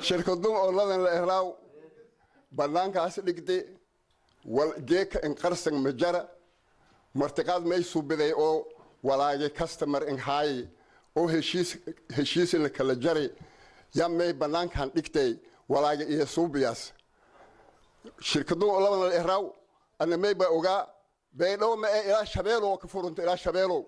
shirkadu oo ladan la ihraaw banaankaas dhigtay wal geeka in qarsan majara martiqaad may suubiday oo walaage customer in hay oo heshiis la kala jaray yamay banaankan dhigtay walaage iyo suubiyas shirkadu oo ladan la ihraaw ana may ba oga beedo ma ila shabeelo ka furunta ila shabeelo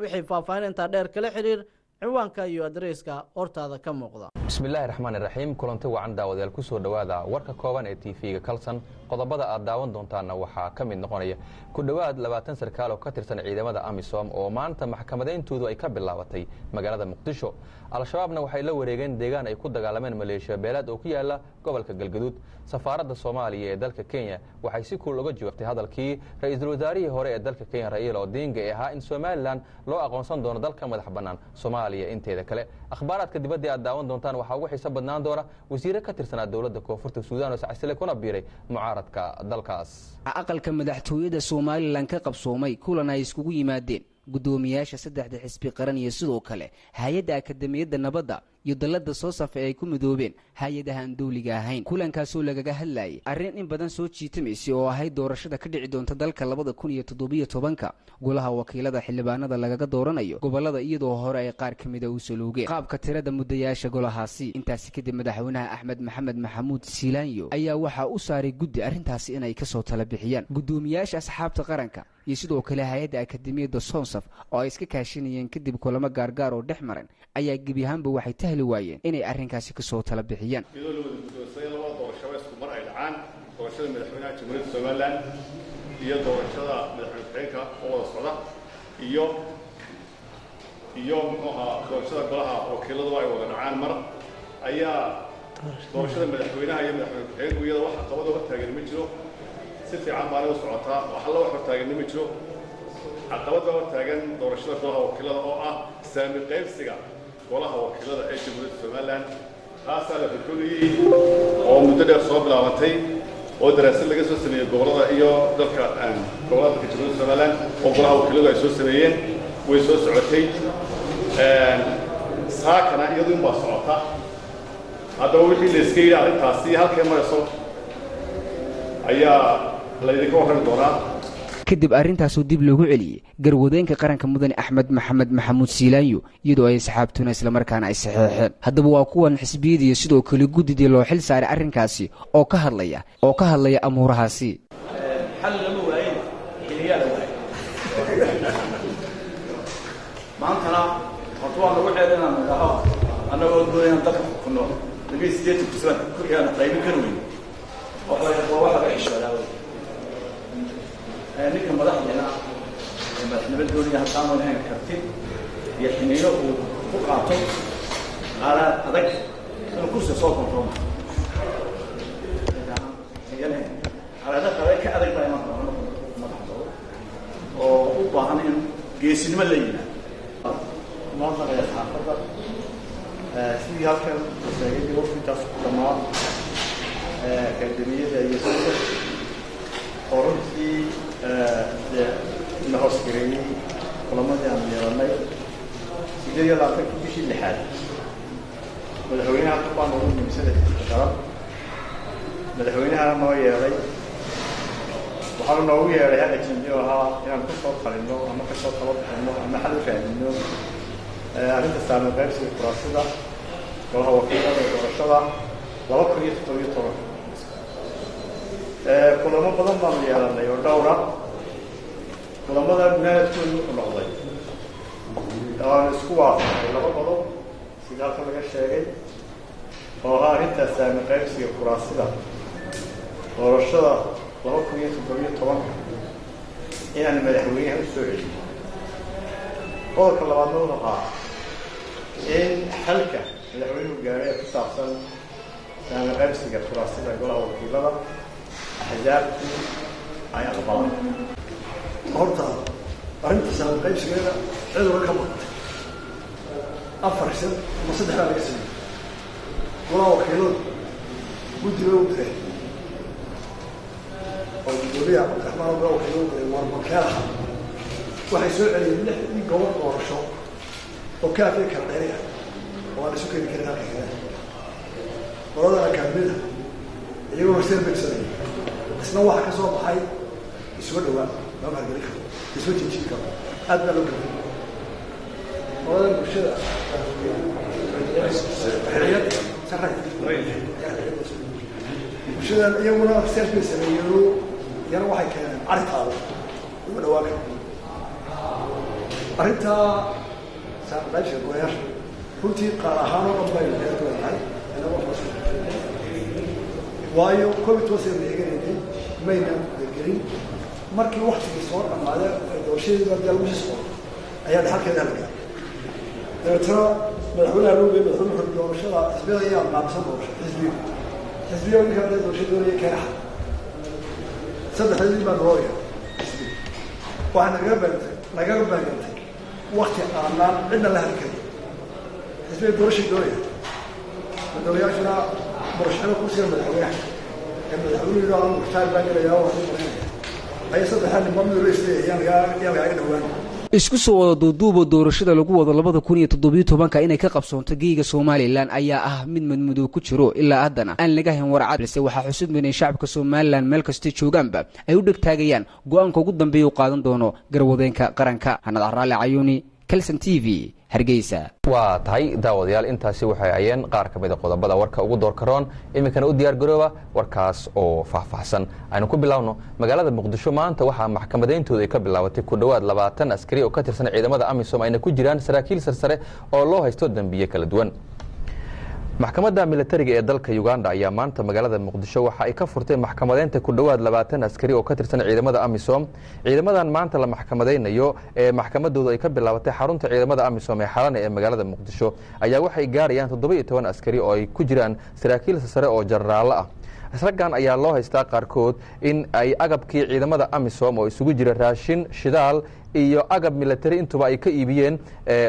wixii faahfaahinta dheer kala xiriir ciwaanka iyo adreeska hortaada ka muuqda. Bismillahir Rahmanir Rahim. Kulanti wacan daawadayaal ku soo dhawaada warka kooban ee TV-ga Kalsan. Qodobada aad daawan doontaan waxaa ka mid noqonaya ku dhawaad 20 sarkaal oo ka tirsan ciidamada AMISOM oo maanta maxkamadeyntoodu ay ka bilaabatay magaalada Muqdisho. Al-Shabaabna waxay la wareegeen deegaan ay ku dagaalameen Maleeshiya beelad oo ku yaala gobolka Galgaduud. Safaaradda Soomaaliya ee dalka Kenya waxay si kulul uga jawaabtay hadalkii ra'iisul wasaarihii hore ee dalka Kenya Raila Odinga ee ahaa in Somaliland loo aqoonsan doono dalka madax bannaan Soomaaliya inteeda kale. Akhbaaraadka dibadda aad daawan doontaan waxaa ugu xiiso badnaan doona wasiirro ka tirsanaa dowladda Koonfurta Suudaan oo sacasile kuna biiray mucaaradka dalkaas. aqalka madaxtooyada Somaliland ka qabsoomay kulan ay iskugu yimaadeen gudoomiyaasha saddexda xisbi qaran iyo sidoo kale hay'adda akademiyadda nabadda iyo dalada soo safay ay ku midoobeen hay'adaha aan dawliga ahayn kulankaas oo lagaga hadlayay arrin in badan soo jiitamaysay oo ahayd doorashada ka dhici doonta dalka 2017 golaha wakiilada xildhibaanada lagaga dooranayo gobolada iyadoo hore ay qaar kamid ah u saloogeen qaabka tirada mudayaasha golahaasi intaas kadib madaxweynaha Axmed Maxamed Maxamuud Siilaanyo ayaa waxa uu saaray guddi arrintaasi inay ka soo tala bixiyaan gudoomiyaasha asxaabta qaranka iyo sidoo kale hay'adda akademiyadda Sonsaf oo ay iska kaashanayeen kadib kulamo gaargaar oo dhex maran ayaa gebi ahaanba waxay tahli waayeen inay arrinkaasi ka soo tala bixiyaan doorashada madaxweynaha Jamhuuriyadda Soomaaliland iyo doorashada madaxweynaha oo wada socda iyo doorashada golaha wakiiladu ay wada dhacaan mar ayaa doorashada madaxweynaha iyo madaxweynaha iyada waxa qabada hor taagan ma jiro si fiican baa loo socotaa waxa la hor taagan ma jiro caqabada hor taagan doorashada golaha wakiilada oo ah saami qaybsiga golaha wakiilada ee Jamhuuriyadda Soomaaliland taas la fikiriyay oo muddo dheer soo bilaabatay oo daraasad laga soo sameeyay gobolada iyo dalka gobolada Jamhuuriyadda Soomaaliland oo golaha wakiiladu ay soo sameeyeen way soo socotay saakana iyadu in baa socota hadda wixii la iska yiraahdo arrintaasi halkee marayso ayaa la idinka waran doonaa kadib arrintaas oo dib loogu celiyay garwadeenka qaranka mudane Axmed Maxamed Maxamuud Siilaanyo iyadoo ay saxaabtuna isla markaana ay saxeexeen haddaba waa kuwan xisbiyada sidoo kale gudidii loo xil saaray arrinkaasi oo ka hadlaya amuurahaasi xal lama waayin xiliyada waay maantana waxaan ugu ceelinaa magaalo annagoo doonayna dadka ku nool 80% ku yaana qaybin karweyn waxa la xishoodaa ninka madaxdana madaxnimada dowladda hadaan lahayn karti iyo xiniyo uu ku qaato qaarad adag inuu ku soo kontrol yani qaarada ka adag baa iman doona madaxdooda oo u baahan in geesinimo la yimaado maanta ay xaafada sidii halkan sheegay waqtigaas dhammaan akademiyada iyo qoruntii la hosgareeyay kulamadii aan yeelanay 18 bishii lixaad madaxweynaha baan ugu nimsaday qaran madaxweynaha noo yeelay waxaa noogu yeelay ajnabi ahaa inaan ku soo qalino ama ka soo talabixino ama xal u raadino arrinta saami qaybsiga kuraasida golaha wakiilada doorashada 2017 kulamo badan baan yeelanay oo dhowra kulamada naadkoodu u noqday oo isku waafaqay laba qodob sida halkan laga sheegay oo arrinta saami qaybsiga kuraasida doorashada 2017 inaan madaxweynaha u soo celiyo qodobka labaadna wuxuu ahaa in xalka madaxweynuhu gaaray ku saabsan saami qaybsiga kuraasida golaha wakiilada أحزابتي أي أخبار. horta arrinta saami qaybsigeeda ciduna ka maqan afar shan ama saddex laga sameeyay golaha wakiiladu guddiga u diray oo guddiga Cabdiraxmaan golaha wakiiladu war makeelaha waxay soo celiyeen 6 gobol doorasho oo kaafee kala dheeraya وأنا سكر كذا والله أنا كملها يقولوا سير بكسرين بس نوع كسر حي يسود هو ما بعرف لك يسود شيء كذا أدنى له والله المشكلة حريات سرعة المشكلة يومنا سير بكسرين يقولوا يروح كان عرض هذا ولا واقع أنت سأقبل شيء كويس كنتي قراهان وقبل الهيئة والعلم أنا وفصل وايو كل توصل ليجري ما ينام ليجري مركي واحد في الصور أما هذا دوشين ده وش الصور أيام الحال كذا لقى ترى مدحونا روبي مدحونا في الدوشة حسبي أيام ما بصبر حسبي يوم كذا دوشين دوري كرح صدق حسبي ما رواية وأنا قبل وقت أعمال عندنا لها الكلام حسبي دوشين دوري الدوري عشان مرشحنا كوسير مدحونا مدحونا يقولوا أنا محتاج باني ليا أي صدق حال ممنوع رئيسي يعني دوان isku soo wada duuduuba doorashada lagu wado 2017 inay ka qabsoonto geega Soomaaliland ayaa ah mid madmadow ku jiro ilaa haddana aan laga hayn warcad balse waxa xusud inay shacabka Soomaaliland meel kasta joogaanba ay u dhigtaagayaan go'aanka ugu dambeeya uu qaadan doono garwadeenka qaranka Hanad Arraale Cayuni Kalsan TV Hargeysa waa tahay daawadayaal intaasi waxay ayeen qaar ka mid ah qodobada warka ugu door karoon imikana u diyaar garooba warkaas oo faahfaahsan aynu ku bilaawno magaalada Muqdisho maanta waxa maxkamadeyntooda ay ka bilaabatay ku dhawaad 20 askari oo ka tirsan ciidamada AMISOM ayna ku jiraan saraakiil sarsare oo loo haysto dambiye kala duwan maxkamadda militariga ee dalka Uganda ayaa maanta magaalada Muqdisho waxa ay ka furtay maxkamadeynta ku dhawaad 20 askari oo ka tirsan ciidamada AMISOM ciidamadan maanta la maxkamadeynayo ee maxkamadooda ay ka bilaabatay xarunta ciidamada AMISOM ee xarun ee magaalada Muqdisho ayaa waxay gaarayaan 17 askari oo ay ku jiraan saraakiil sare oo jeneraal ah asragan ayaa loo haystaa qaarkood in ay agabkii ciidamada AMISOM oo isugu jira raashin shidaal iyo agab military intuba ay ka iibiyeen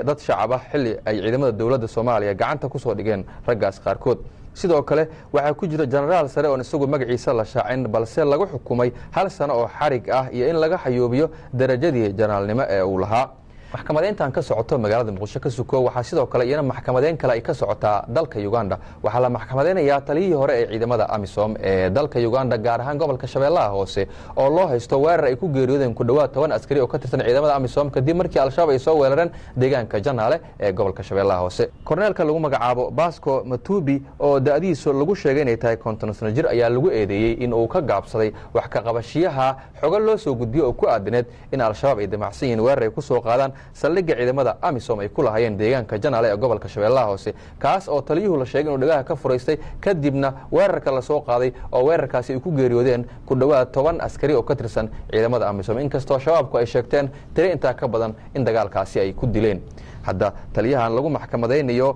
dad shacab ah xilli ay ciidamada dawladda Soomaaliya gacanta ku soo dhigeen raggaas qaarkood sidoo kale waxa ku jira jeneraal sare oo isagu magaciisa la shaacin balse lagu xukumay 1 sano oo xarig ah iyo in laga xayoobiyo darajadii jeneraalnimo ee uu lahaa maxkamadeyntan ka socoto magaalada Muqdisho ka suko waxa sidoo kale iyana maxkamadeyn kale ay ka socotaa dalka Uganda waxa la maxkamadeynayaa taliyihii hore ee ciidamada AMISOM ee dalka Uganda gaar ahaan gobolka Shabeellaha Hoose oo loo haysto weerar ay ku geeriyoodeen ku dhawaad 10 askari oo ka tirsan ciidamada AMISOM kadib markii al-shabaab ay soo weerareen deegaanka Janaale ee gobolka Shabeellaha Hoose korneelka lagu magacaabo Basco Matubi oo da'diisu lagu sheegay inay tahay 50 sano jir ayaa lagu eedeeyay in uu ka gaabsaday wax ka qabashiyaha xogo loo soo gudbiyo oo ku aadineed in al-shabaab ay damacsan yihiin weerar ay ku soo qaadaan saldhigga ciidamada AMISOM ay ku lahaayeen deegaanka Janaale ee gobolka Shabeellaha Hoose kaas oo taliyuhu la sheegay inuu dhagaha ka furaystay kadibna weerarka la soo qaaday oo weerarkaasi ay ku geeriyoodeen ku dhawaad 10 askari oo ka tirsan ciidamada AMISOM inkastoo shabaabku ay sheegteen tiri inta ka badan in dagaalkaasi ay ku dileen hadda taliyahan lagu maxkamadeynayo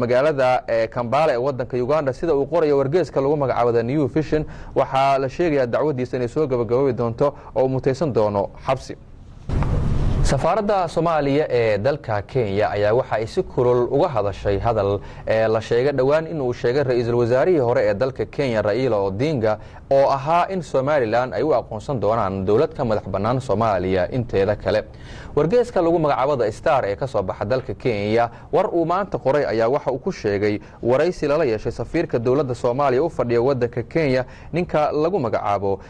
magaalada Kampala ee wadanka Uganda sida uu qorayo wargeyska lagu magacaabo New Vision waxa la sheegay dacwadiisa inay soo gabagabay doonto oo muteysan doono xabsi safaaradda Soomaaliya ee dalka Kenya ayaa waxa ay si kulul uga hadashay hadal la sheegay dhawaan in uu sheegay ra'iisul wasaarihii hore ee dalka Kenya Raila Odinga oo ahaa in Somaliland ay u aqoonsan doonaan dawlad ka madax bannaan Soomaaliya inteeda kale wargeyska lagu magacaabo Star ee ka soo baxa dalka Kenya war uu maanta qoray ayaa waxa uu ku sheegay waraysi la yeeshay safiirka dawladda Soomaaliya u fadhiya wadanka Kenya ninka lagu magacaabo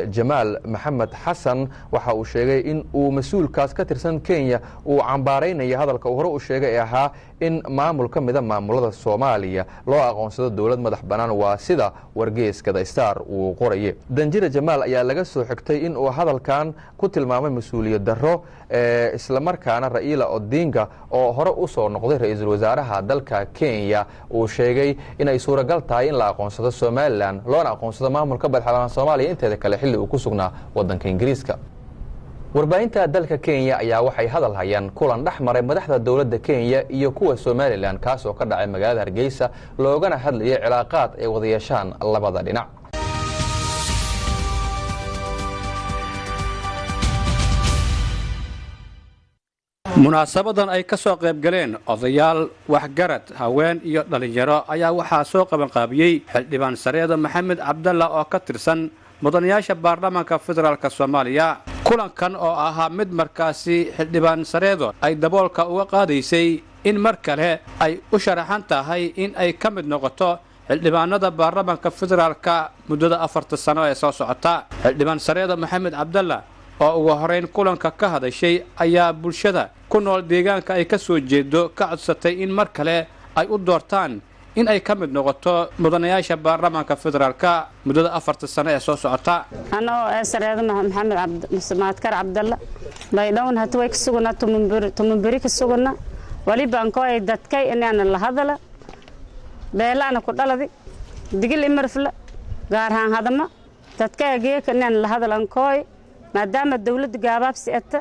Jamal Maxamed Xasan waxa uu sheegay in uu mas'uulkaas ka tirsan Kenya uu cambaareynayo hadalka uu hore u sheegay ee ahaa in maamul ka mid ah maamulada Soomaaliya loo aqoonsado dawlad madax bannaan waa sida wargeyska Star uu qoraye Danjira Jamal ayaa laga soo xigtay in uu hadalkan ku tilmaamay mas'uuliyad darro isla markaana Raila Odinga oo hore u soo noqday ra'iisul wasaaraha dalka Kenya uu sheegay in ay suuragal tahay in la aqoonsado Somaliland loona aqoonsado maamulka madaxda Soomaaliya inteeda kale xilli uu ku sugnaa wadanka Ingiriiska warbaahinta dalka Kenya ayaa waxay hadal hayaan kulan dhaxmaray madaxda dawladda Kenya iyo kuwa Somaliland kaas oo ka dhacay magaalada Hargeysa loogana hadlayay cilaaqaad ay wada yeeshaan labada dhinac munaasabadan ay ka soo qayb galeen odayaal waxgarad haween iyo dhalinyaro ayaa waxaa soo qaban qaabiyay xildhibaan sareeda Maxamed Cabdalla oo ka tirsan mudanayaasha baarlamaanka federaalka Soomaaliya kulankan oo ahaa mid markaasi xildhibaan sareedo ay daboolka uga qaadaysay in mar kale ay u sharaxan tahay in ay ka mid noqoto xildhibaanada baarlamaanka federaalka muddada 4 sano ee soo socota. xildhibaan Sareeda Maxamed Cabdalla oo ugu horeyn kulanka ka hadashay ayaa bulshada ku nool deegaanka ay ka soo jeedo ka codsatay in mar kale ay u doortaan in ay ka mid noqoto mudanayaasha baarlamaanka federaalka muddada 4 sano ee soo socota. anoo Sareeda Maxamed Cabdalla baydhown hata way ka sugana tumunbiri ka sugana waliba aan kooy dadkay inaan la hadala beelaana ku dhaladi digil imarfla gaar ahaan hadama dadkayga inaan la hadalan kooy maadaama dawladda gaabaabsi ata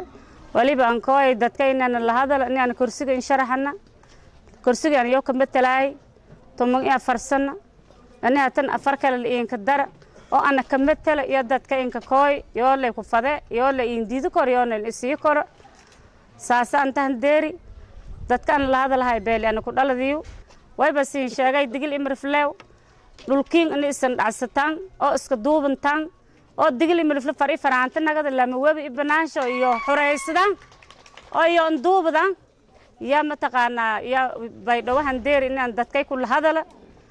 waliba aan kooy dadkay inaan la hadala inaan kursiga in sharaxana kursiga aan yoo ka matalaay tumun iyo farsana anaa tan afar kale in ka dara oo ana ka matala iyo dadka in ka kooy yoo lay ku fade yoo lay indiido kor yoo lay isii kor saasaan tan deeri dadkan la hadalahay beelaana ku dhaladiyo wayba siin sheegay digil imarfleew dhulkiin in isan dhacsataan oo iska duubantaan oo digil imarfle fari faraanta nagada lama webi ibnaansho iyo xureysadaan oo iyo duubadaan ya mataqaana ya baydhawahan deer inaan dadkay ku la hadala.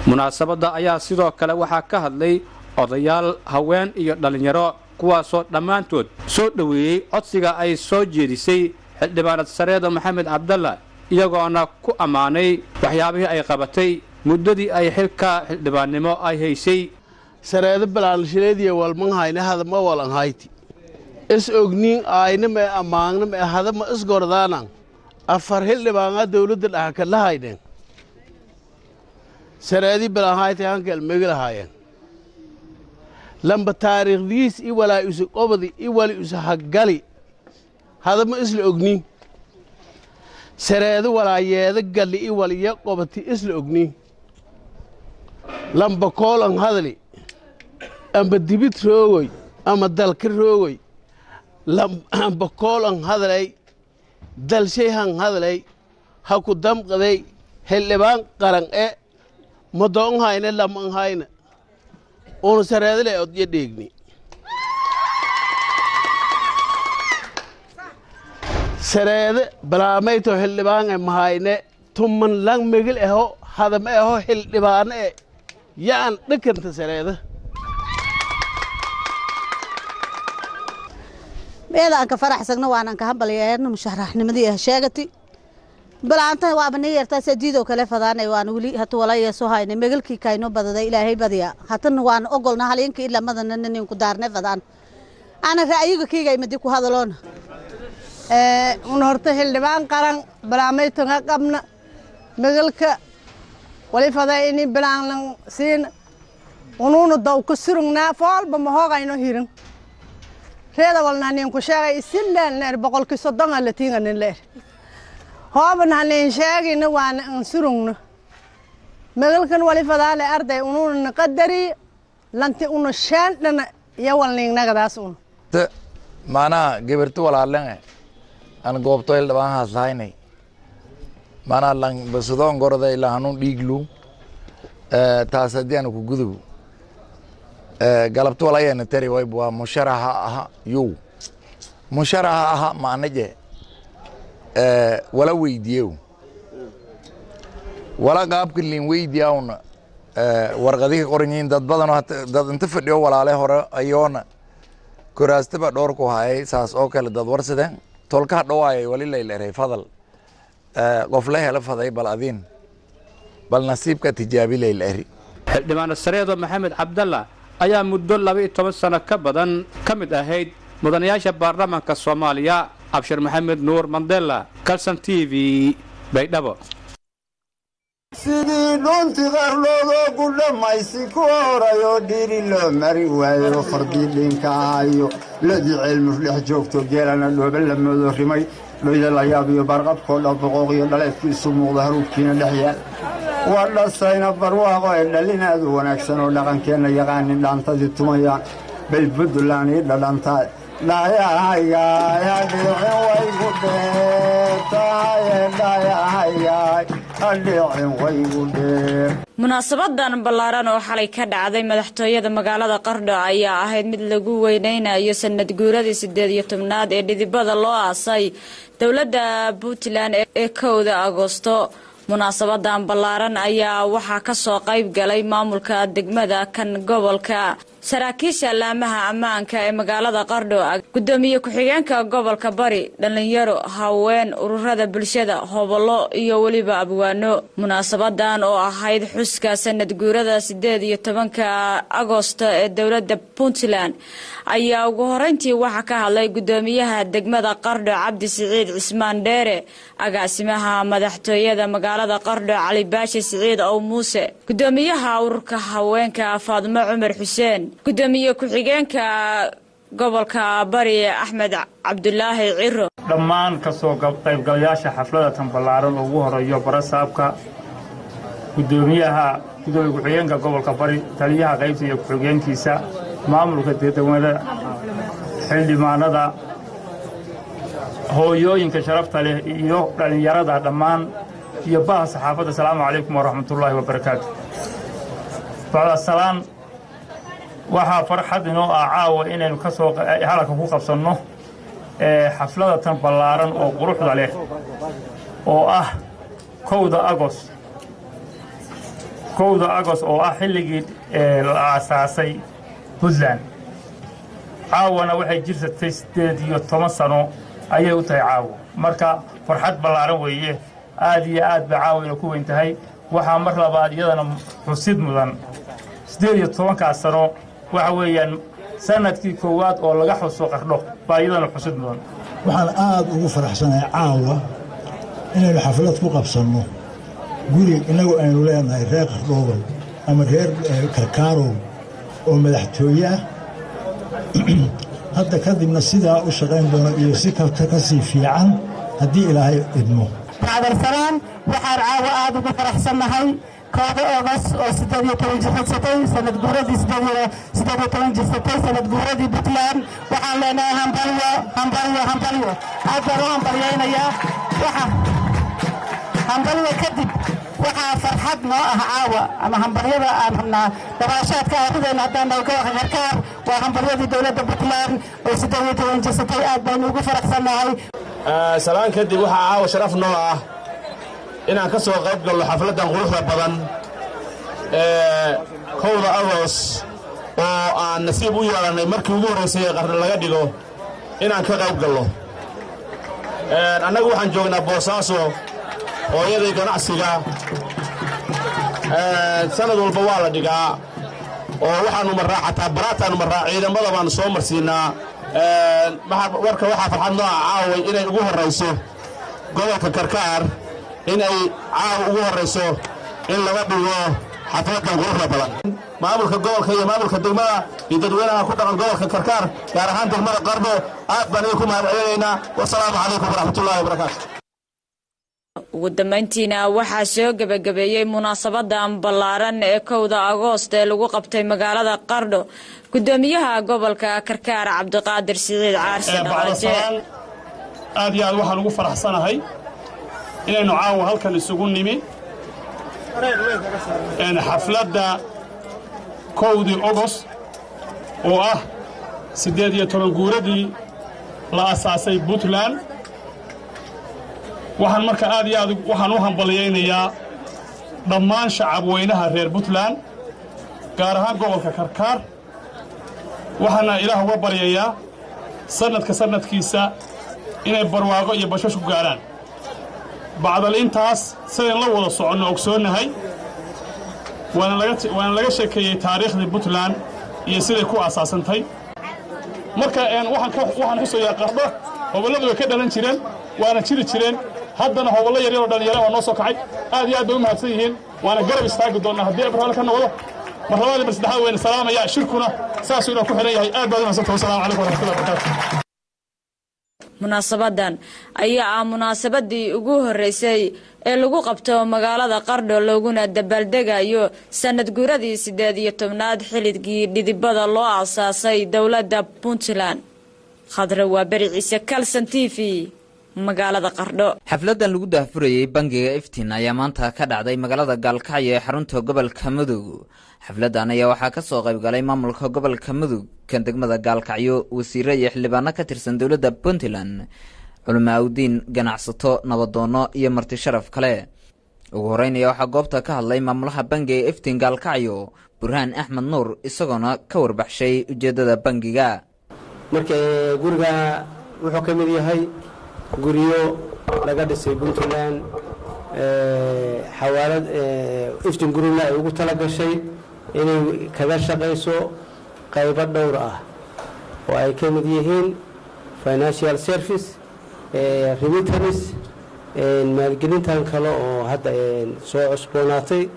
munaasabada ayaa sidoo kale waxaa ka hadlay odayaal haween iyo dhalinyaro kuwaasoo dhammaantood soo dhaweeyay codsiga ay soo jeedisay xildhibaanad Sareeda Maxamed Cabdalla iyagoona ku ammaanay waxyaabihii ay qabatay muddadii ay xilka xildhibaannimo ay haysay. Sareeda balaanshileediya walman hayna hadama walan hayti is ogniin ayna ma ammaanna ma hadama is gordaanan afar xildhibaanada dawladda dhaxa ka lahaydeen Sareedi balaan hayti hankel megalahaayeen lamba taariikhdiis i walaa isu qobadi i wali isu hagali hadama isla ogniin Sareeda walaayeeda galli i waliya qobati isla ogniin lamba koolan hadali amba dibid roogay ama dalka roogay lamba koolan hadalay dalsheehan hadalay ha ku damqaday xildhibaan qaran ee madoon hayna laman hayna oo Sareeda leh odye dheegni Sareeda balaamayto xildhibaan ee mahayne tuman lang megel eho hadama eho xildhibaan ee yaan dhakanta Sareeda meelaan ka faraxsagna waanan ka hambalyeeyna musharaxnimadii sheegati balaanta waa baniyarta sadiido kale fadaanay waan wali hata walaa soo haynay megelkii kayno badaday ilaahay badiya hatan waan ogolna haleenka ila madana nin ku daarnay fadaan ana ra'yiga kiiga imadi ku hadaloon un horta xildhibaan qaran balaamayto ka qabna megelka wali faday in bilaan siin unuuna daw ku surugnaa foolba ma hoogayno hirin reeda walna nin ku sheegay isindan neer boqolki 30 la tiingan leer hooban hanin sheegina waan surugno megelkan wali fadaale arday unuuna qadari lanti unu shaandana iyo walning nagadaas un maana gabartu walaalan aan goobto xildhibaan hasaynay maana lang basudon gorda ila hanun dhiglu taasadiyan ku gudub galabtu walayna tari way bua musharaha aha yu musharaha aha maanaje wala weydiyo wala qaabka liin weydiyaawna warqadihi qoranyiin dad badan dad inta fadhiyo walaale hore ayoona kuraastaba dhowr ku hayay saas oo kale dad warsadeen tolka dhawaayay wali leeyahay fadal qof la hela faday bal adin bal nasiibka tijaabi leeyahay. xildhibaan Sareeda Maxamed Cabdalla ayaa muddo 12 sano ka badan ka mid ahayd mudanayaasha baarlamaanka Soomaaliya. Abshir Maxamed Nuur Mandela, Kalsan TV, Baydhabo. sidii doontii qarloodo ku dhammaysi ku horayo dhiri loo mari waayo fardii dhinkaayo ladii cilmus dhex joogto geelana dhooba la moodo rimay dhoyda la yaabiyo barqabkoo dhaqdhaqooq iyo dhaleedkiisu muuqda haruubkiina dhex yaal waa dhasayna barwaaqo ee dhalinaadu wanaagsan oo dhaqankeenna yaqaanin dhaantadii tumayaan bay buntland ii dhadhantaa dhayahaygaay hadhiicin way ku dheertahay dhayahaygaay hadheecin waygu dheer munaasabadan ballaaran oo xalay ka dhacday madaxtooyada magaalada Qardho ayaa ahayd mid lagu weyneynayo sanad guuradii 18aad ee dhidibada loo aasay dawladda Puntland ee 1 Agoosto. munaasabadan ballaaran ayaa waxaa ka soo qayb galay maamulka degmada kan gobolka saraakiisha laamaha ammaanka ee magaalada Qardho gudoomiye ku-xigeenka gobolka Bari dhalinyaro haween ururada bulshada hobolo iyo waliba abwaano. munaasabadan oo ahayd xuska sanad guurada 18 Agoosto ee dawladda Puntland ayaa ugu horeyntii waxa ka hadlay gudoomiyaha degmada Qardho Cabdi Siciid Cismaan Dheere agaasimaha madaxtooyada magaalada Qardho Cali Baashi Siciid oo Muuse gudoomiyaha ururka haweenka Faadimo Cumar Xuseen gudoomiye ku-xigeenka gobolka Bari Axmed Cabdulaahi Ciro dhammaan ka soo qaybgalayaasha xafladda tan ballaaran oo ugu horeeyo barasaabka gudoomiyaha ku-xigeenka gobolka Bari taliyaha qaybta iyo ku-xigeenkiisa maamulka degmada xildhibaanada hooyooyinka sharafta leh iyo dhalinyarada dhammaan iyo baha saxaafadda salaamu calaykum waraxmatullaahi wabarakaatu bacda salaan waxaa farxad inoo ah caawa inaynu ka soo halka ku qabsanno xafladda tan ballaaran oo quruxda leh oo ah 1 Agoost oo ah xilligii la aasaasay Puntland caawana waxay jirsatay 18 sano ayay u tahay caawa marka farxad ballaaran weeye aad iyo aad ba caawina ku weyn tahay waxaa mar labaad iyadana xusid mudan 18 sano waxa weeyaan sanadkii koowaad oo laga xuso Qardho baa iyadana xusid mudan waxaan aad ugu faraxsanahay caawa inaynu xaflad ku qabsanno guri inagu aynu leenahay reer Qardho ama reer Karkaaro oo madaxtooye ah hadda kadibna sidaa u shaqayn doona iyo si ka sii fiican haddii ilaahay idmo bacdalsalaan waxaan caawa aad ugu faraxsanahay 1 Agoost oo 18 jirsatay sanad guuradii 18 jirsatay sanad guuradii Puntland waxaan leenahay hambalyo aad baan u hambalyeynaya hambalyo kadib waxaa farxad noo ah caawa ama hambalyada aan rabnaa dabaashaadka ardayna haddaan gobolka Karkaar waa hambalyadii dawladda Puntland oo 18 jirsatay aad baan ugu faraxsanahay salaan kadib waxaa caawa sharaf noo ah inaan ka soo qayb galno xafladdan quruxda badan 1 Agoost oo aan nasiib u yeelanay markii ugu horreysay ee Qardho laga dhigo inaan ka qayb galno annagu waxaan joognaa Boosaaso hooyadii ganacsiga sanad walba waa la dhigaa oo waxaanu marraa xataa baraataanu marraa ciidamada baanu soo marsiinaa warka waxaa farxad noo ah caaway inay ugu horrayso gobolka Karkaar inay caawa ugu horrayso in laga dhigo xafladdan quruxda badan maamulka gobolka iyo maamulka degmada iyo dadweynaha ku dhaqan gobolka Karkaar gaar ahaan degmada Qardho aad baan idinku mahadcelinaynaa wasalaamu calaykum waraxmatullaahi wabarakaatu ugu dambeyntiina waxaa soo gabagabeeyey munaasabadan ballaaran ee 1 Agoost ee lagu qabtay magaalada Qardho gudoomiyaha gobolka Karkaar Cabdiqaadir Siciid Caarsi aad iyo aad waxaan ugu faraxsanahay inaynu caawa halkan isugu nimi xafladda 1 Agoost oo ah 18 guuradii la aasaasay Puntland waxaan marka aad iyo aad waxaan u hambaliyeynayaa dhammaan shacab weynaha reer Puntland gaar ahaan gobolka Karkaar waxaana ilaah uga baryayaa sanadkiisa inay barwaaqo iyo bashash ku gaaraan bacdal intaas sideen la wada soconno ogsoonahay waana laga sheekeeyey taariikhdii Puntland iyo siday ku aasaasantay marka waxaan xusayaa Qardho gobolladu way ka dhalan jireen waana jiri jireen haddana howlo yar oo dhalinyaro oo noo soo kacay aad iyo aad bay u mahadsan yihiin waana garab istaagi doonaa haddii abrahaal ka noqdo marlabaad iyo saddexaad wayna salaamaya shirkuna saasuu inuu ku xiran yahay aad baad u mahadsantahay wasalaamu calaykum waraxmatullahi wabarakaatu munaasabadan ayaa ah munaasabadii ugu horeysay ee lagu qabto magaalada Qardho looguna dabaaldegayo sanad guuradii 18aad xilligii dhidibada loo aasaasay dawladda Puntland. Khadra waa Bari Ciise Kalsan TV magaalada Qardho. xafladan lagu daahfurayay bangiga Iftiin ayaa maanta ka dhacday magaalada Gaalkacyo ee xarunta gobolka Mudug. xafladan ayaa waxaa ka soo qayb galay maamulka gobolka Mudug kan degmada Gaalkacyo, wasiirro iyo xildhibaano ka tirsan dowladda Puntland, culamaa'udiin, ganacsato, nabadoono iyo marti sharaf kale. ugu horeyn waxaa goobta ka hadlay maamulaha bangiga Iftiin Gaalkacyo, Burhaan Axmed Nuur, isagoona ka warbaxshay ujeedada bangiga. marka guriga wuxuu ka mid yahay guriyo laga dhisay Puntland xawaalad Iftiin Group ay ugu tala gashay inay kaga shaqeyso qaybo dhowr ah oo ay ka mid yihiin financial service, remittance, maalgelintan kale oo hadda soo cusboonaatay.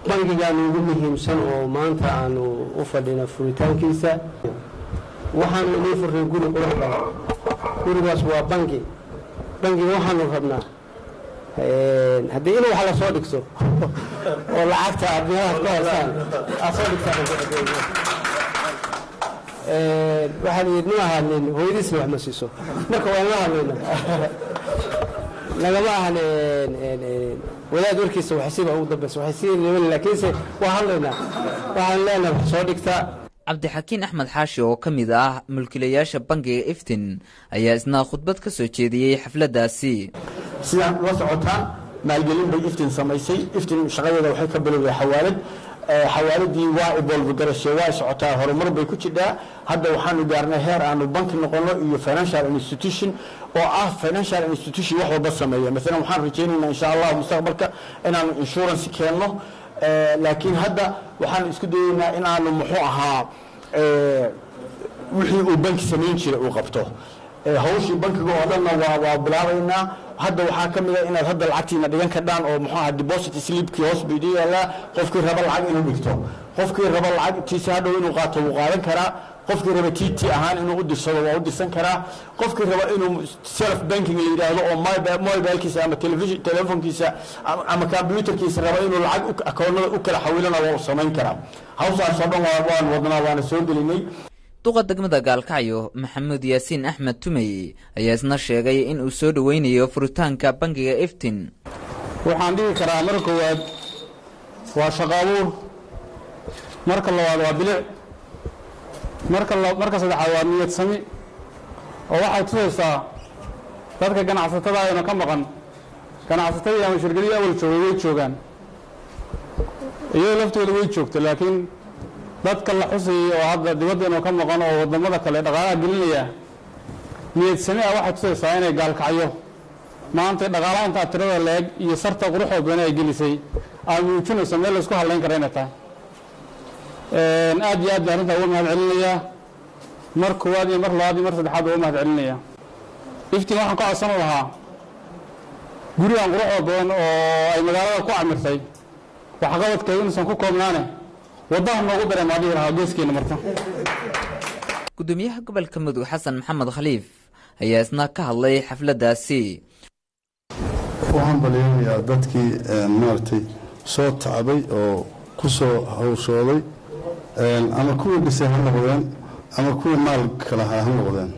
bangigan ugu muhiimsan oo maanta aanu u fadhino furitaankiisa waxaan inoo furnay guri qurux badan. gurigaas waa bangiga waxaanu rabnaa haddii inuu wax la soo dhigto oo lacagta aad meelahaas ka haysaan aad soo dhigtaan waxaan idin ahaanin hooyadiisna wax ma siiso marka waan la hadlayna lagama ahan wadaad warkiisa waxsiiba ugu dambaysa waxsiin laakiinse waa hadlaynaa waxaan leenahay wax soo dhigtaa. cabdixakiin axmed xaashi oo ka mid ah mulkiilayaasha bangiga Iftiin ayaa isna khudbad ka soo jeediyey xafladaasi. sidaan la socotaa maalgelin bay Iftiin samaysay. Iftiin shaqadeeda waxay ka bilowday xawaaladii waa evolve garashay, waa socotaa, horumar bay ku jirtaa. hadda waxaanu gaarnay heer aanu banki noqono iyo financial institution oo ah financial institution wax walba sameeya. mesela waxaan rajaynaynaa insha Allah mustaqbalka inaanu insurance keenno, laakiin hadda waxaan isku dayaynaa inaanu muxuu ahaa wixii uu banki samayn jiray uu qabto. hawshii bankiga oo dhanna waa bilaabaynaa. hadda waxaa ka mid ah inaad hadda lacagtiina dhigan kadhaan oo muxuu ahaa deposit slipkii hoos bay dhigayaan. qofkii raba lacag inuu dhigto, qofkii raba lacagtiisa hadhow inuu qaato wuu qaadan karaa, qofkii raba TT ahaan inuu u dirsado waa u dirsan karaa, qofkii raba inuu self banking la yiraahdo oo mobilkiisa ama telefonkiisa ama computerkiisa raba inuu lacag akoonada u kala xawilana waa u samayn karaa. hawshaas oo dhan waan wadnaa, waana soo gelinay. duqa degmada Gaalkacyo Maxamuud Yaasiin Axmed Tumey ayaa isna sheegay in uu soo dhaweynayo furitaanka bangiga Iftiin. waxaan dhigi karaa marka koowaad waa shaqo abuur, marka labaad waa bilic, marka saddexaad waa niyad sami oo waxay tusaysaa dadka ganacsatada ayna ka maqan. ganacsatada ama shirkadii awal joogay way joogaan, iyadoo laftooda way joogto, laakiin dadka la xusayay oo hadda dibaddeena ka maqan oo wadamada kale dhaqaalaha gelinaya niyad sami ah waxay tusaysaa inay Gaalkacyo maanta dhaqaalaha inta tirada leeg iyo sarta quruxda badan ay gelisay ay muujinayso meel la isku halayn karo inay tahay. aad iyo aad arrinta uga mahad celinayaa mar koowaad iyo mar labaad iyo mar saddexaad uga mahad celinayaa. Iftiin waxaan ka codsan lahaa gurigan quruxda badan oo ay magaalada ku camirtay waxqabadkeedu inuusan ku koobnaane waddaha noogu dareemaadii lahaa geeskeena marta. gudoomiyaha gobolka Mudug Xasan Maxamed Khaliif ayaa isna ka hadlay xafladaasi. waxaan baliyay dadkii maartay soo tacbay oo ku soo hawshooday ama kuwa dhisay ha noqdeen ama kuwa maal kala ha noqdeen.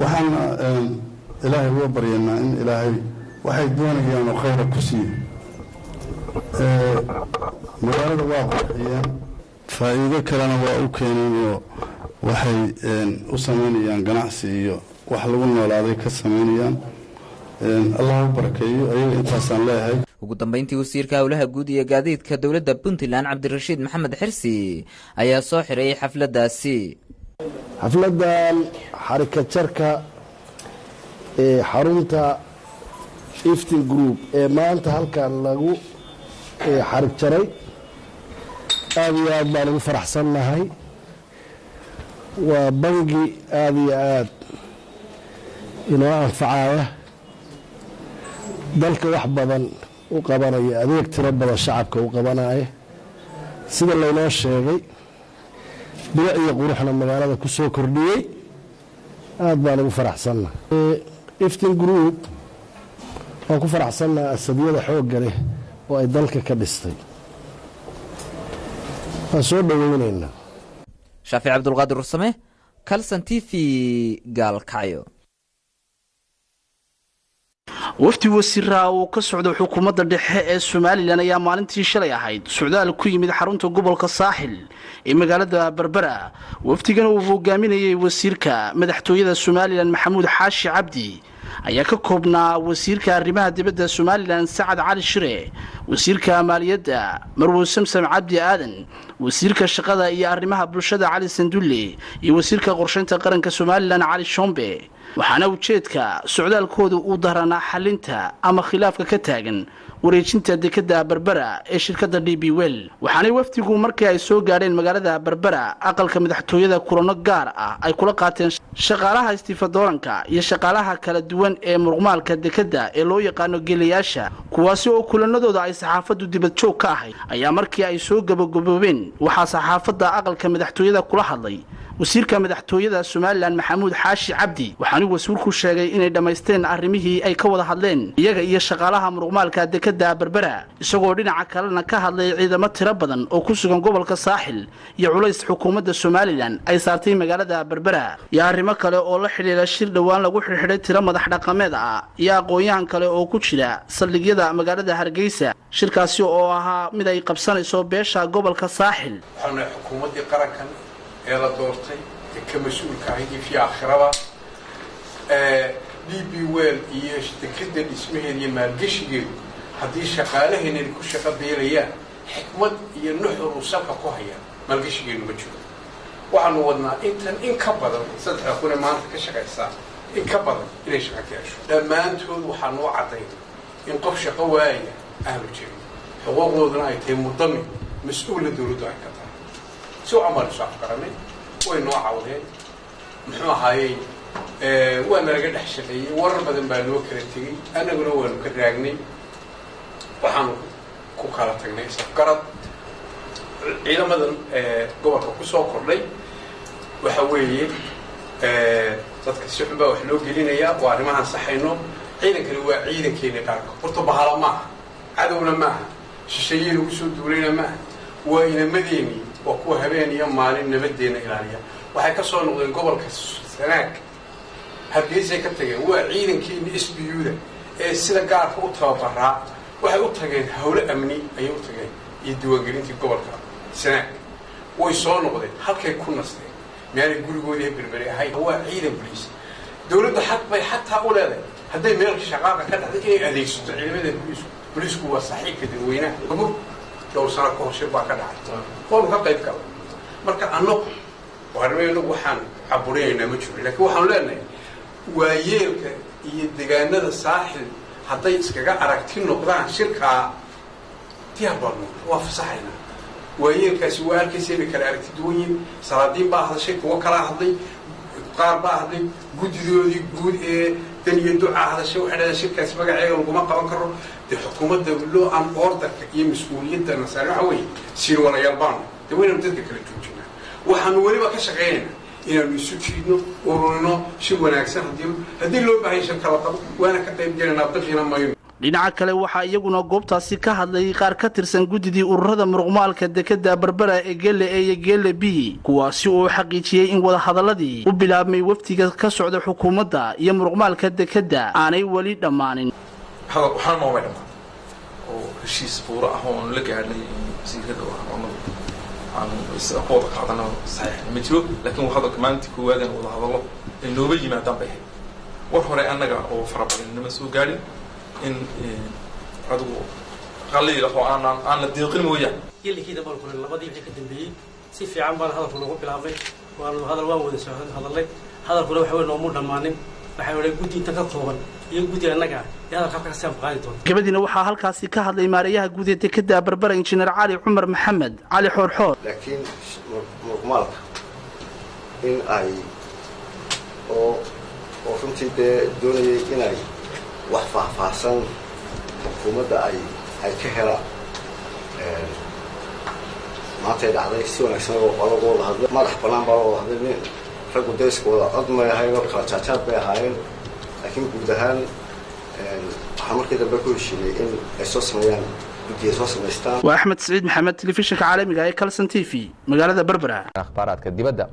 waxaan ilaahay uga baryaynaa in ilaahay waxay doonayaan oo khayr ku siiyo. magaalada waa qurxiyeen, faa'iido kalena waa u keeneen oo waxay u sameynayaan ganacsi iyo wax lagu noolaaday ka sameynayaan. Allah u barakeeyo ayaga intaasaan leeyahay. ugu dambeyntii wasiirka howlaha guud iyo gaadiidka dowladda Puntland Cabdirashiid Maxamed Xirsi ayaa soo xiray xafladaasi. xafladan xarika jarka xarunta Iftiin Group ee maanta halkan lagu xarig jaray aad iyo aad baan ugu faraxsannahay. waa bangi aad iyo aad inoo anfacaya, dalka wax badan u qabanaya, adeeg tiro badan shacabka u qabanaya. sida laynoo sheegay bilic iyo quruxna magaalada ku soo kordhiyey. aad baan ugu faraxsannahay. Iftiin Group waan ku faraxsannahay asadyada xoogga leh oo ay dalka ka dhistay. waan soo dhaweynaynaa. Shaafic Cabdulqaadir Rursame, Kalsan TV, Gaalkacyo. wafdi wasiiraa oo ka socda xukuumadda dhexe ee Soomaaliland ayaa maalintii shalay ahayd socdaal ku yimid xarunta gobolka Saaxil ee magaalada Berbera. wafdigan uu hogaaminayay wasiirka madaxtooyada Soomaaliland Maxamuud Xaashi Cabdi ayaa ka koobnaa wasiirka arrimaha dibadda Soomaaliland Sacad Cali Shire, wasiirka maaliyadda Marwo Samsam Cabdi Aadan, wasiirka shaqada iyo arrimaha bulshada Cali Sandulle iyo wasiirka qorsheynta qaranka Soomaaliland Cali Shombe. waxaana ujeedka socdaalkooda uu daranaa xalinta ama khilaafka ka taagan wareejinta dekada Berbera ee shirkadda DP World. waxaana wafdigu markii ay soo gaadheen magaalada Berbera aqalka madaxtooyada kulano gaar ah ay kula qaateen shaqaalaha istifadooranka iyo shaqaalaha kala duwan ee muruqmaalka dekada ee loo yaqaan geelayaasha, kuwaasi oo kulanadooda ay saxaafadu dibad joog ka ahayd. ayaa markii ay soo gabagaboobeen waxaa saxaafadda aqalka madaxtooyada kula hadlay wasiirka madaxtooyada Soomaaliland Maxamuud Xaashi Cabdi. waxaana wasiirku sheegay inay dhameysteen arrimihii ay ka wada hadleen iyaga iyo shaqaalaha muruqmaalka dekada Berbera, isagoo dhinaca kalena ka hadlay ciidamo tiro badan oo ku sugan gobolka Saaxil iyo culays xukuumadda Soomaaliland ay saartay magaalada Berbera iyo arrimo kale oo la xiriira shir dhawaan lagu xirxiray tiro madax dhaqameed ah iyo aqoon-yahan kale oo ku jira saldhigyada magaalada Hargeysa. shirkaasi oo ahaa mid ay qabsanayso beesha gobolka Saaxil. waxaana xukuumadda qarankan ee la doortay ka mas'uulka ah fi aakhirada DP World iyo shirkadda dhismaheeda iyo maalgashigeedu haddii shaqaalaheena ku shaqo beelayaan xikmad iyo nuxur u salka ku haya maalgashigeedu ma jiro. waxaanu wadnaa in ka badan 3 kun maanta ka shaqaysa in ka badan inay shaqo ka hesho. dhammaantood waxaa noo caddayn in qof shaqo waaya aanu jirin, xuquuqdooduna ay tahay mudami mas'uula dowladdu ay ka tahay. soo amal soo afkaranay way noo cawdeen muxuu ahaayay waa nalaga dhex shaqeeyay, warar badan baa loo kala tegey, annaguna waanu ka raagnay. waxaanu ku kala tagnay safgarad ciidamadan gobolka ku soo kordhay. waxa weeye dadka si xun baa wax loo gelinayaa, waa arrimahan saxayno. ciidankani waa ciidankeeni qaranka, horta bahala maaha, cadowna maaha, shisheeye lagu soo duulayna maaha, waa inamadeeni waa kuwa habeen iyo maalin nabadeena ilaaliya. waxay ka soo noqdeen gobolka Sanaag, Hargeysay ka tageen, waa ciidankeeni SBU-da ee sida gaarka u tababaraa. waxay u tageen hawlo amni ayay u tageen iyo diiwaangelintii gobolka Sanaag. way soo noqdeen halkay ku nasteen meelay gurigoodii Berbera ahayd. waa ciidan booliis, dowladda xaq bay xataa u leedahay hadday meel shaqaaqa ka dhacday inay adeegsato ciidamada booliisku. waa saaxiibka dadweynaha. dhowr sano ka hor shir baa ka dhacay, waanu ka qayb galay. marka annagu waxaan caburinaynaa ma jiro, laakiin waxaanu leenahay waayeelka iyo deegaanada Saaxil hadday iskaga aragti noqdaan shirkaa diyaar baanu waa fasaxaynaa. waayeelkaasi waa halkiisayna kala aragti duwan yihiin. salaadiin baa hadashay, kuwo kalaa hadlay, qaar baa hadlay, guddidoodii guud ee dan iyo ducaa hadashay. waxay dhahdeen shirkaasi magaceega laguma qaban karo. dee xukuumadda law and orderka iyo mas-uuliyadda nasaare waxa weeye siin walayaal baanu dee waynanu dadka kala joojinaa. waxaanu weliba ka shaqaynaynaa inaanu isu jiidno, ururino si wanaagsan haddii loo baahay shirka la qabo waana ka qayb gelaynaa, baqina mayno. dhinaca kale waxaa iyaguna goobtaasi ka hadlay qaar ka tirsan guddidii ururada muruqmaalka dekada Berbera ee Geele A iyo Geele B, kuwaasi oo xaqiijiyay in wada hadaladii u bilaabmay waftiga ka socda xukuumadda iyo muruqmaalka dekada aanay wali dhammaanin. waxaan noomay dhammaan oo heshiis buuro ah oo la gaadhay wasiirada aan isaqooda qaadana saxiix ma jiro. laakiin waxaa maalintii koowaad aan wada hadallo ay nooga yimaadaan bay ahayd. war hore annaga oo farabadan nama soo gaadhin in adigu qalliil ah oo aan la deeqin mooyaan. geelkiida bal kulan labadii wixii ka dambeeyay si fiican baan hadalku noogu bilaabay. waan wada soo hadalnay. hadalkuna waxa weeye noomu dhammaanin. waxa weeye guddi inta ka kooban iyo guddi annaga gabadhiina waxaa halkaasi ka hadlay maareeyaha guud ee dekada Berbera injineer Cali Cumar Maxamed Cali Xoorxoor. laakiin muruqmaalka in ay oo runtii doonayay inay wax faahfaahsan xukuumadda ay ka helaan. maantay dhacday si wanaagsan oo wada hadlay, madax bannaan baa wada hadlay. raggu dayska wada cod may ahayn oo kala jaajaad bay ahaayeen, laakiin guud ahaan waxaa markii dambe ku heshiinay in ay soo sameeyaan guddiga soo samaystaan. waa Axmed Saciid Maxamed, telefishinka caalamiga ee Kalson TV, magaalada Berbera. akhbaaraadka dibadda,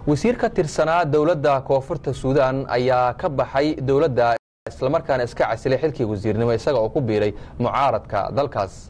wasiir ka tirsanaa dowladda koonfurta Suudaan ayaa ka baxay dowladda islamarkaana iska casilay xilkii wasiirnimo isaga oo ku biiray mucaaradka dalkaas.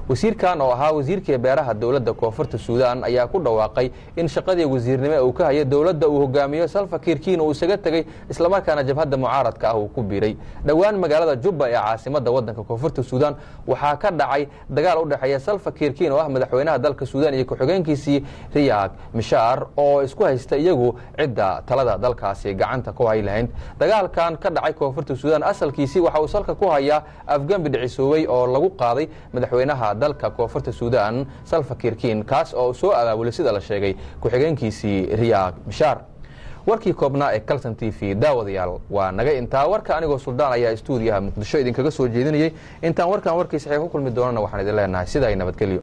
wasiirkan oo ahaa wasiirkii beeraha dowladda koonfurta Suudaan ayaa ku dhawaaqay in shaqadii wasiirnimo uu ka hayay dowladda uu hogaamiyo Salva Kiir uu isaga tagay isla markaana jabhadda mucaaradka ah uu ku biiray. dhawaan magaalada Juba ee caasimadda waddanka koonfurta Suudaan waxaa ka dhacay dagaal u dhaxeeya Salva Kiir oo ah madaxweynaha dalka Suudaan iyo ku-xigeenkiisii Riek Machar oo isku haysta iyagu cidda talada dalkaasi gacanta ku hay lahayd. dagaalkan ka dhacay koonfurta Suudaan asalkiisii waxa uu salka ku hayaa afgambi dhicisoobay oo lagu qaaday madaxweynaha dalka koonfurta Suudaan Salva Kiir kaas oo soo abaabulay sida la sheegay ku-xigeenkiisii Riek Machar. warkii koobnaa ee Kalsan TV daawadayaal waa naga intaa. warka anigoo Suldaan ayaa stuudiyaha Muqdisho idinkaga soo jeedinayay. intaan warkiisa ku kulmi doonana waxaan idin leenahay sida ay nabadgelyo.